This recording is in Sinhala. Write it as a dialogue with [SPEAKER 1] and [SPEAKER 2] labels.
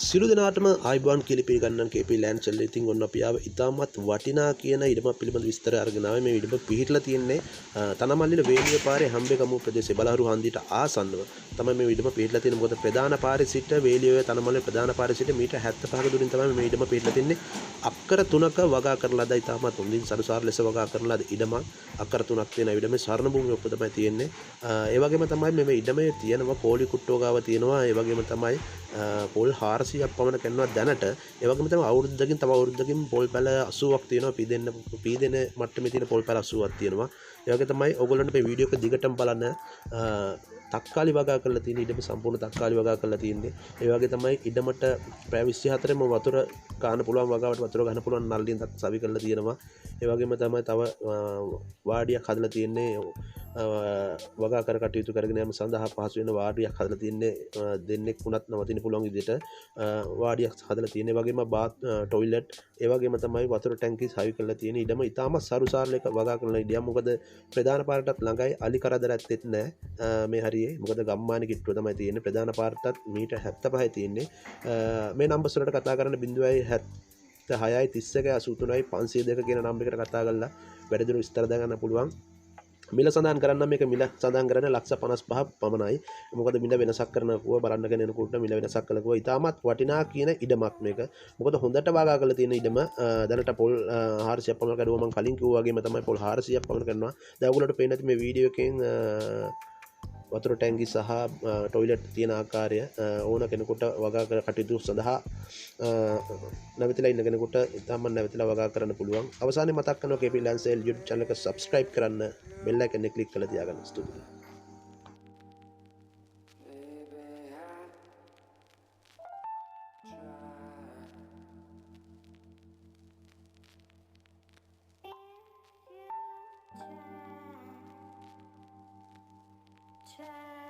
[SPEAKER 1] සිළු දෙනාටම ආයිබෝන් කිලිපි ගන්නන් KP ලෑන්ඩ් චැනල් ඉතින් ඔන්න අපි ආව ඉතාමත් වටිනා කියන ඉඩම පිළිබඳ විස්තර අරගෙන ආවේ. මේ ඉඩම පිහිටලා තියෙන්නේ තනමල්ලින වේලිය පාරේ හම්බෙගමුව ප්‍රදේශයේ බලහරු හන්දියට ආසන්නව තමයි මේ ඉඩම පිහිටලා තියෙන්නේ. මොකද ප්‍රධාන පාරේ සිට වේලිය තනමල්ලේ ප්‍රධාන පාරේ සිට මීටර් 75ක දුරින් තමයි මේ ඉඩම පිහිටලා තියෙන්නේ. අක්කර 3ක වගා කරන ලද ඉතාමත් හොඳින් සරුසාර ලෙස වගා කරන ලද ඉඩමක්. අක්කර 3ක් තියෙන ඉඩමේ සරණ භූමිය ඔප තමයි තියෙන්නේ. ඒ වගේම තමයි මේ ඉඩමේ තියෙනවා කෝලි කුට්ටෝ ගාව තියෙනවා. ඒ වගේම තමයි පොල් 400ක් පමණ කරනවා දැනට. ඒ වගේම තමයි අවුරුද්දකින් තව අවුරුද්දකින් පොල් පැල 80ක් තියෙනවා. පීදෙන මට්ටමේ තියෙන පොල් පැල 80ක් තියෙනවා. ඒ වගේ තමයි ඕගොල්ලන්ට මේ වීඩියෝ එක දිගටම බලන්න. තක්කාලි වගා කරලා තියෙන ඉඩම සම්පූර්ණ තක්කාලි වගා කරලා තියෙන්නේ. ඒ වගේ තමයි ඉඩමට පැය 24ම වතුර ගන්න පුළුවන් වගාවට වතුර ගන්න පුළුවන් නල්ලින් සවි කරලා තියෙනවා. ඒ වගේම තමයි තව වාඩියක් හදලා තියෙන්නේ. වගා කර කටයුතු කරගෙන යාම සඳහා පහසු වෙන වාඩියක් හදලා තින්නේ දෙන්නෙක් වුණත් නවතින පුළුවන් විදිහට වාඩියක් හදලා තියෙන. ඒ වගේම බාත් টয়ලට් ඒ වගේම තමයි වතුර ටැංකිස් හයි කරලා තියෙන. ඉඩම ඉතාමත් සරුසාරලයක වගා කරන ඉඩියක්. මොකද ප්‍රධාන පාරටත් ළඟයි අලි කරදර ඇත්තෙත් නැහැ මේ හරියේ. මොකද ගම්මාන කිට්ටුව තමයි තියෙන්නේ. ප්‍රධාන පාරටත් මීටර් 75යි තියෙන්නේ. මේ නම්බර්ස් වලට කතා කරන්න 0.76 31 83යි 502 කියන නම්බර් එකට කතා කරලා වැඩිදුර විස්තර දාගන්න පුළුවන්. මිල සඳහන් කරන්න මේක මිල සඳහන් කරන්නේ 155ක් පමණයි. මොකද මිල වෙනසක් කරනකුව බලන්න ගෙනෙනකොට මිල වෙනසක් කළකුව ඉතාමත් වටිනා කියන ඉඩමක් මේක. මොකද හොඳට වගා කරලා තියෙන ඉඩම දැනට පොල් 400ක් පමණ කඩුව මම කලින් කිව්වා වගේම තමයි පොල් 400ක් පමණ කරනවා. දැන් ඔයගොල්ලන්ට පේන්නේ නැති මේ වීඩියෝ එකෙන් වතුර ටැංකි සහ টয়ලට් තියෙන ආකාරය ඕන කෙනෙකුට වගා කර කටයුතු සඳහා නැවතිලා ඉන්න කෙනෙකුට ඉතාමත් නැවතිලා වගා කරන්න පුළුවන්. අවසානයේ මතක් කරනවා KP Land Sale YouTube channel එක subscribe කරන්න, bell icon එක click කරලා තියාගන්න. ස්තුතියි.
[SPEAKER 2] Try.